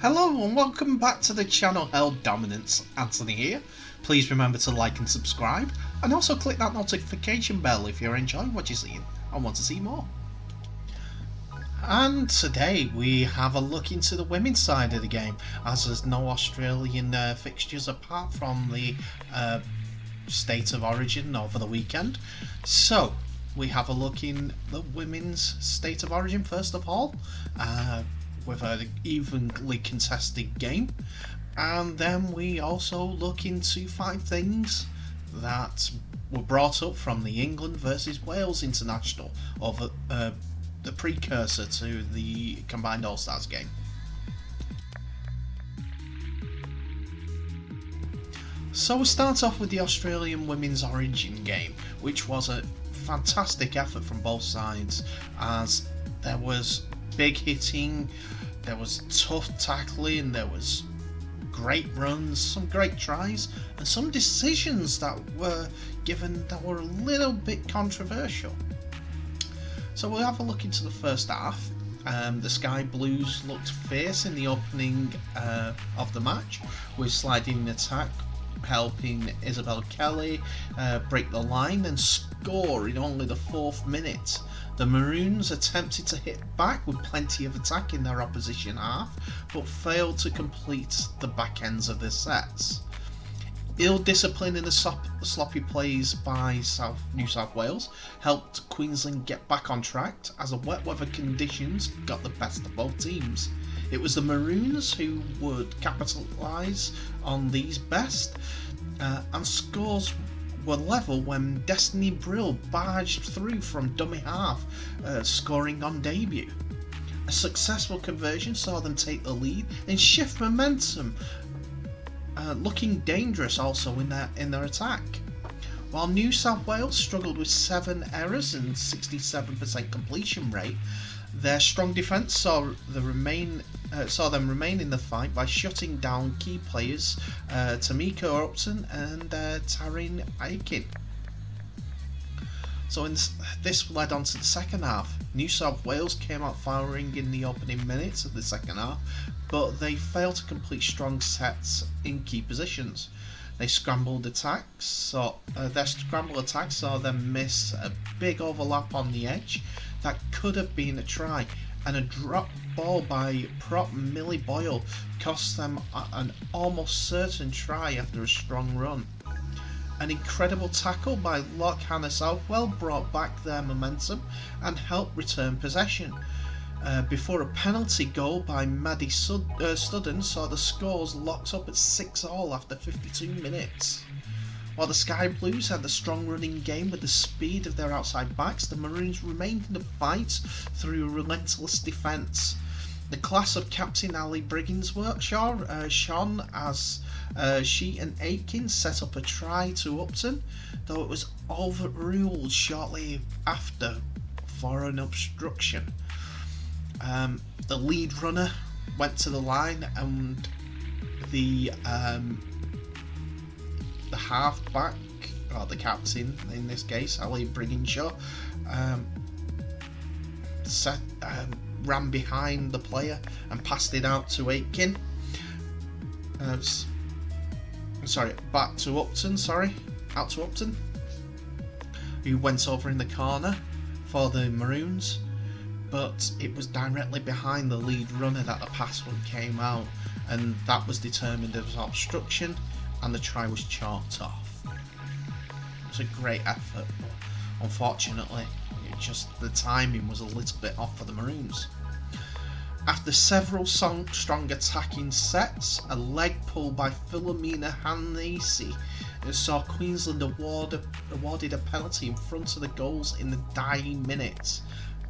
Hello and welcome back to the channel Held Dominance. Anthony here. Please remember to like and subscribe, and also click that notification bell if you're enjoying what you're seeing and want to see more. And today we have a look into the women's side of the game, as there's no Australian fixtures apart from the state of origin over the weekend. So we have a look in the women's state of origin first of all, with an evenly contested game, and then we also look into 5 things that were brought up from the England versus Wales international over the precursor to the combined All-Stars game. So we start off with the Australian women's origin game, which was a fantastic effort from both sides, as there was big hitting, there was tough tackling, there was great runs, some great tries, and some decisions that were given that were a little bit controversial. So we'll have a look into the first half. The Sky Blues looked fierce in the opening of the match, with sliding attack helping Isabel Kelly break the line and score in only the 4th minute. The Maroons attempted to hit back with plenty of attack in their opposition half, but failed to complete the back ends of their sets. Ill discipline in the sloppy plays by New South Wales helped Queensland get back on track, as the wet weather conditions got the best of both teams. It was the Maroons who would capitalise on these best, and scores were level when Destiny Brill barged through from dummy half, scoring on debut. A successful conversion saw them take the lead and shift momentum, looking dangerous also in their attack. While New South Wales struggled with 7 errors and 67% completion rate, their strong defence saw them remain in the fight by shutting down key players Tamika Upton and Taryn Aiken. So this led on to the second half. New South Wales came out firing in the opening minutes of the second half, but they failed to complete strong sets in key positions. Their scrambled attacks saw them miss a big overlap on the edge that could have been a try, and a drop ball by prop Millie Boyle cost them an almost certain try after a strong run. An incredible tackle by Lock Hannah Southwell brought back their momentum and helped return possession, before a penalty goal by Maddie Studden saw the scores locked up at 6-all after 52 minutes. While the Sky Blues had the strong running game with the speed of their outside backs, the Maroons remained in the fight through relentless defence. The class of Captain Ali Brigginshaw shone as she and Aiken set up a try to Upton, though it was overruled shortly after for an obstruction. The lead runner went to the line, and the half-back, or the captain in this case, Ali Brigginshaw, ran behind the player and passed it out to Aiken. Out to Upton, who went over in the corner for the Maroons, but it was directly behind the lead runner that the pass came out, and that was determined as obstruction, and the try was chalked off. It was a great effort, but unfortunately the timing was a little bit off for the Maroons. After several strong attacking sets, a leg pull by Philomena Hanesi saw Queensland awarded a penalty in front of the goals in the dying minutes,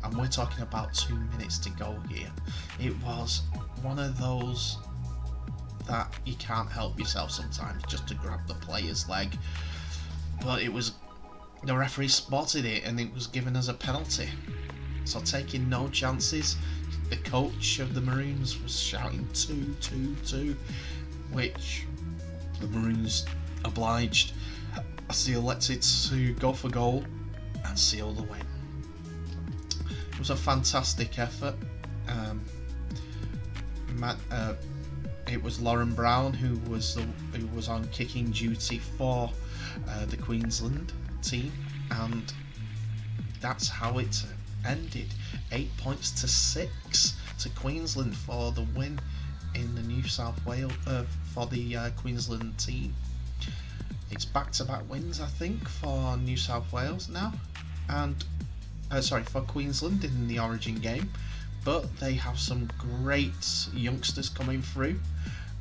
and we're talking about 2 minutes to go here. It was one of those that you can't help yourself sometimes just to grab the player's leg, but the referee spotted it and it was given as a penalty. So taking no chances, the coach of the Maroons was shouting 2-2-2, which the Maroons obliged, as they elected to go for goal and seal the win. It was a fantastic effort. it was Lauren Brown who was on kicking duty for the Queensland team, and that's how it ended. 8 points to 6 to Queensland for the win in the New South Wales for the Queensland team. It's back-to-back wins, I think, for New South Wales now, and for Queensland in the Origin game. But they have some great youngsters coming through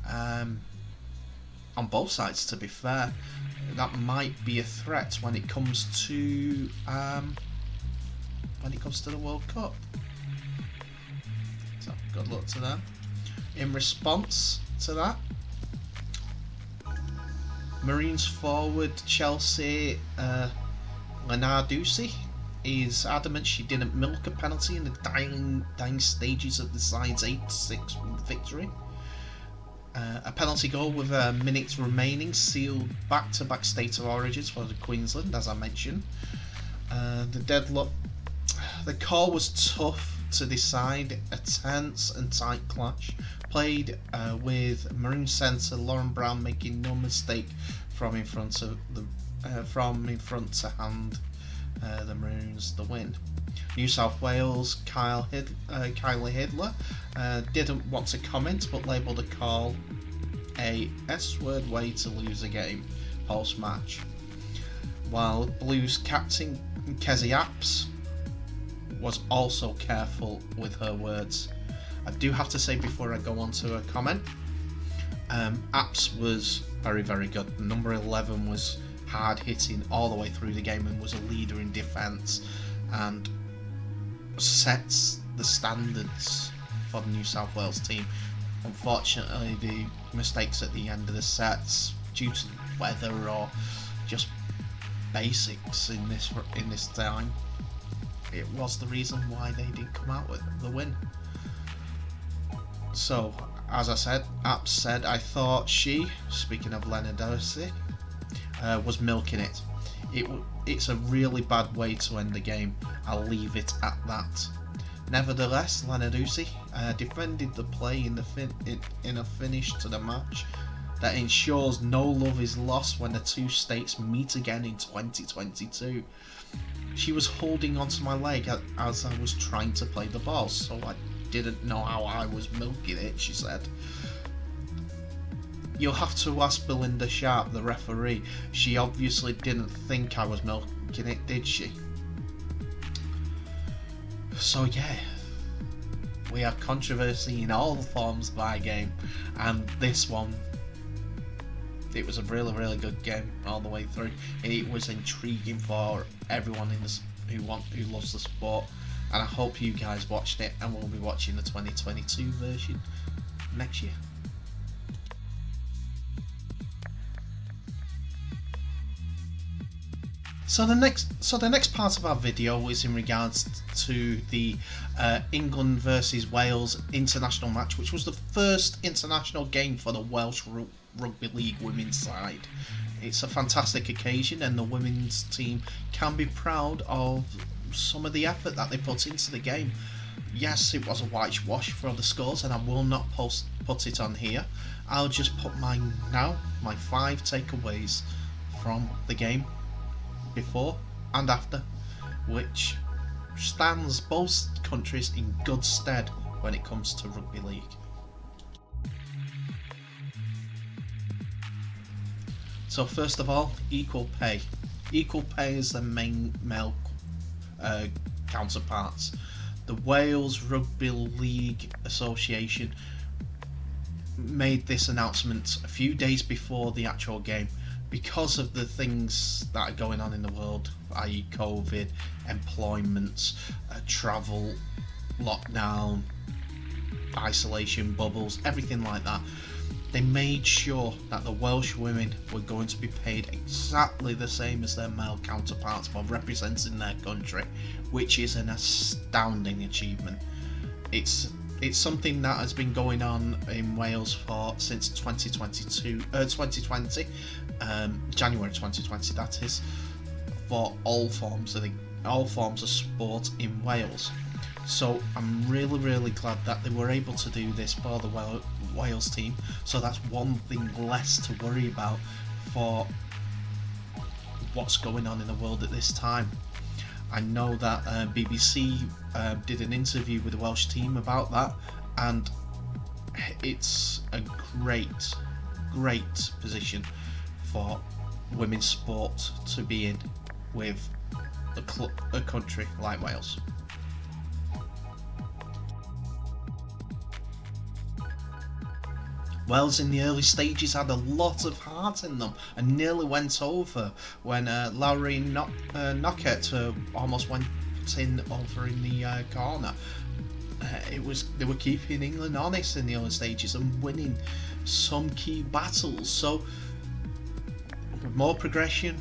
on both sides. To be fair, that might be a threat when it comes to the World Cup. So good luck to them. In response to that, Marines forward Chelsea Lenarduzzi is adamant she didn't milk a penalty in the dying stages of the side's 8-6 victory. A penalty goal with a minute remaining sealed back-to-back state of origins for the Queensland, as I mentioned. The call was tough to decide, a tense and tight clash, played with Maroon centre Lauren Brown making no mistake from in front to hand the Maroons the win. New South Wales Kylie Hidler didn't want to comment, but labelled the call a S-word way to lose a game post-match. While Blues captain Kezzy Apps was also careful with her words. I do have to say before I go on to a comment, Apps was very, very good. Number 11 was hard hitting all the way through the game and was a leader in defence and sets the standards for the New South Wales team. Unfortunately, the mistakes at the end of the sets, due to weather or just basics in this time, it was the reason why they did come out with the win. So, as I said, Apps said, I thought she, speaking of Lenarduzzi, was milking it. It's a really bad way to end the game. I'll leave it at that. Nevertheless, Lenarduzzi defended the play in a finish to the match that ensures no love is lost when the two states meet again in 2022. She was holding onto my leg as I was trying to play the ball, so I didn't know how I was milking it, she said. You'll have to ask Belinda Sharp, the referee. She obviously didn't think I was milking it, did she? So yeah, we have controversy in all the forms of our game, and this one, it was a really, really good game all the way through. It was intriguing for everyone who loves the sport, and I hope you guys watched it, and we'll be watching the 2022 version next year. So the next part of our video is in regards to the England versus Wales international match, which was the first international game for the Welsh Rugby League women's side. It's a fantastic occasion, and the women's team can be proud of some of the effort that they put into the game. Yes, it was a whitewash for the scores, and I will not put it on here. I'll just put mine now, my 5 takeaways from the game before and after, which stands both countries in good stead when it comes to rugby league. So first of all, equal pay. Equal pay is the main male counterparts. The Wales Rugby League Association made this announcement a few days before the actual game. Because of the things that are going on in the world, i.e. COVID, employment, travel, lockdown, isolation, bubbles, everything like that, they made sure that the Welsh women were going to be paid exactly the same as their male counterparts for representing their country, which is an astounding achievement. It's something that has been going on in Wales since 2020, January 2020, that is, for all forms of sport in Wales. So I'm really glad that they were able to do this for the Wales team. So that's one thing less to worry about for what's going on in the world at this time. I know that BBC did an interview with the Welsh team about that, and it's a great position for women's sport to be in with a country like Wales. Wales in the early stages had a lot of heart in them and nearly went over when Lowry Knockett almost went in over in the corner. They were keeping England honest in the early stages and winning some key battles. So with more progression,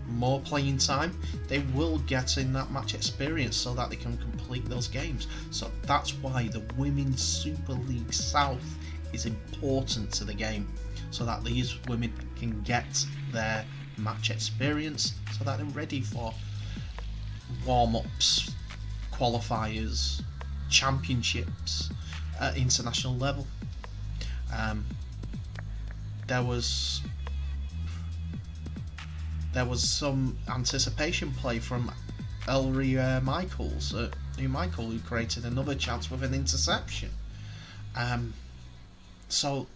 more playing time, they will get in that match experience so that they can complete those games. So that's why the Women's Super League South is important to the game, so that these women can get their match experience so that they're ready for warm-ups, qualifiers, championships at international level. There was some anticipation play from Ellery Michaels, who created another chance with an interception. So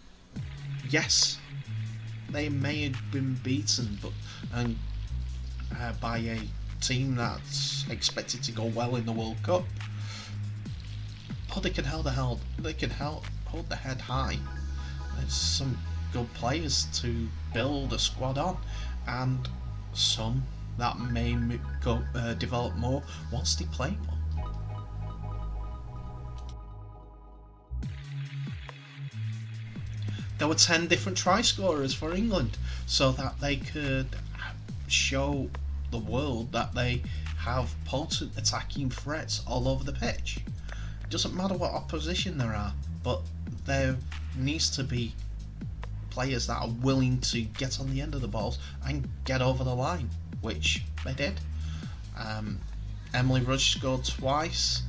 yes, they may have been beaten, but by a team that's expected to go well in the World Cup. But they can hold the head high. There's some good players to build a squad on, and some that may develop more once they play more. There were 10 different try scorers for England, so that they could show the world that they have potent attacking threats all over the pitch. It doesn't matter what opposition there are, but there needs to be players that are willing to get on the end of the balls and get over the line, which they did. Emily Rudge scored twice,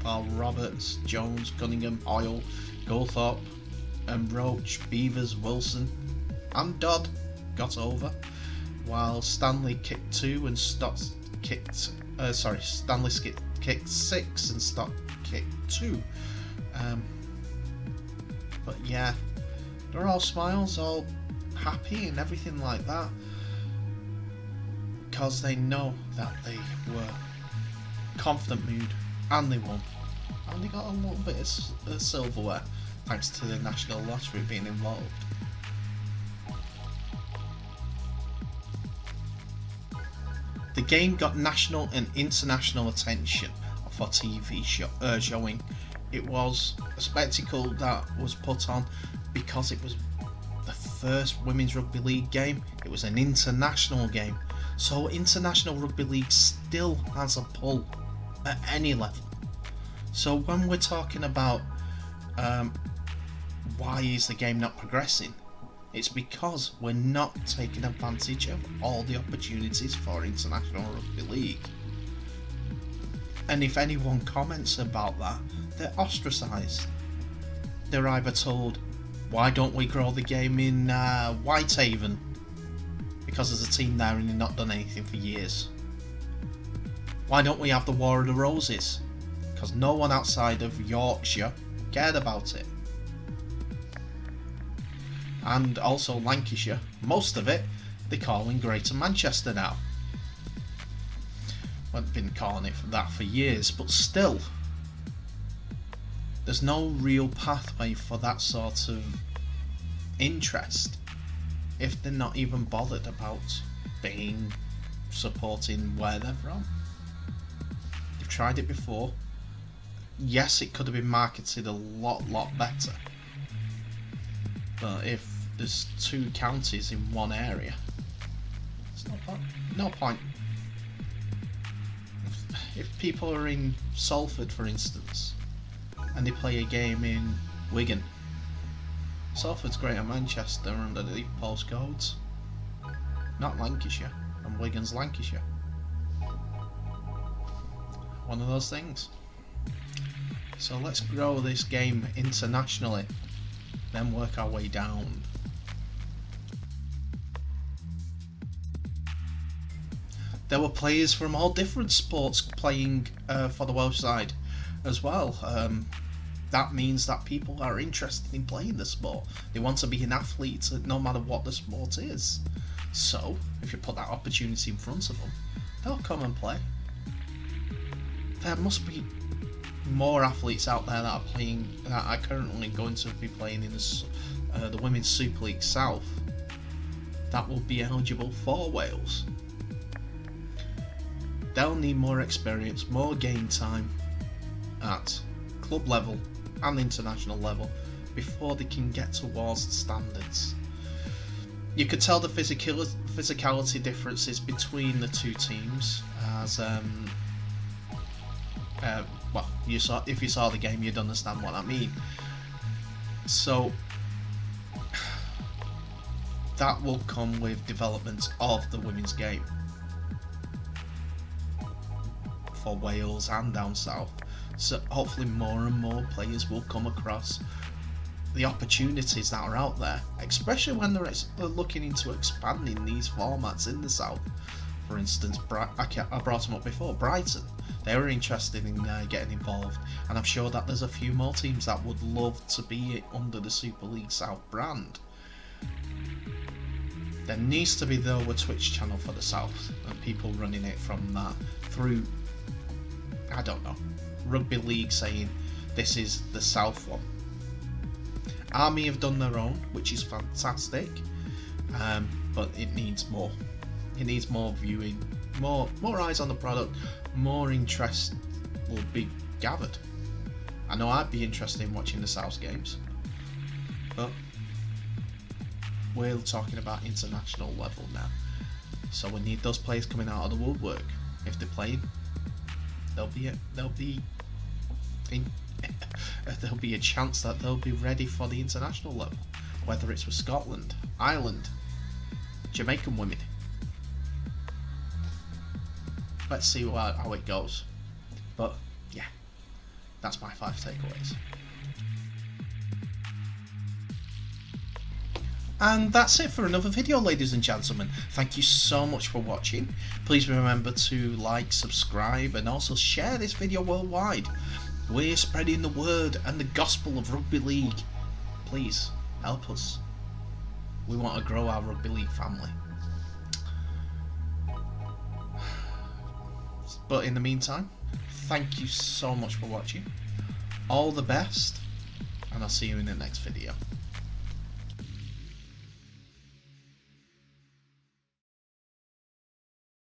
while Roberts, Jones, Cunningham, Hoyle, Goldthorpe, and Roach, Beavers, Wilson and Dodd got over, while Stanley kicked 2 and Stanley kicked 6 and Stott kicked 2. But yeah, they're all smiles, all happy and everything like that, because they know that they were confident mood and they won, and they got a little bit of silverware thanks to the National Lottery being involved. The game got national and international attention for TV showing. It was a spectacle that was put on because it was the first Women's Rugby League game. It was an international game, so International Rugby League still has a pull at any level. So when we're talking about why is the game not progressing, it's because we're not taking advantage of all the opportunities for International Rugby League. And if anyone comments about that, they're ostracised. They're either told, why don't we grow the game in Whitehaven, because there's a team there and they've not done anything for years. Why don't we have the War of the Roses, because no one outside of Yorkshire cared about it. And also Lancashire, most of it they call in Greater Manchester now. Well, they've been calling it that for years, but still, there's no real pathway for that sort of interest if they're not even bothered about supporting where they're from. They've tried it before. Yes, it could have been marketed a lot better, but if there's 2 counties in one area, it's no point. If people are in Salford, for instance, and they play a game in Wigan, Salford's Greater Manchester under the postcodes, not Lancashire, and Wigan's Lancashire. one of those things. So let's grow this game internationally, then work our way down. There were players from all different sports playing for the Welsh side as well. That means that people are interested in playing the sport. They want to be an athlete no matter what the sport is. So, if you put that opportunity in front of them, they'll come and play. There must be more athletes out there that are currently going to be playing in the Women's Super League South that will be eligible for Wales. They'll need more experience, more game time at club level and international level before they can get towards the standards. You could tell the physicality differences between the two teams as well, if you saw the game, you'd understand what I mean. So that will come with development of the women's game for Wales and down south. So hopefully more and more players will come across the opportunities that are out there, especially when they're looking into expanding these formats in the south. For instance, I brought them up before, Brighton. They were interested in getting involved, and I'm sure that there's a few more teams that would love to be under the Super League South brand. There needs to be though a Twitch channel for the South, and people running it from that through, I don't know, Rugby League saying this is the South one. Army have done their own, which is fantastic, but it needs more. It needs more viewing, more eyes on the product, more interest will be gathered. I know I'd be interested in watching the South games, but we're talking about international level now, so we need those players coming out of the woodwork. If they're playing, there'll be a chance that they'll be ready for the international level, whether it's with Scotland, Ireland, Jamaican women. Let's see how it goes. But yeah, that's my 5 takeaways. And that's it for another video, ladies and gentlemen. Thank you so much for watching. Please remember to like, subscribe, and also share this video worldwide. We're spreading the word and the gospel of Rugby League. Please help us. We want to grow our Rugby League family. But in the meantime, thank you so much for watching. All the best, and I'll see you in the next video.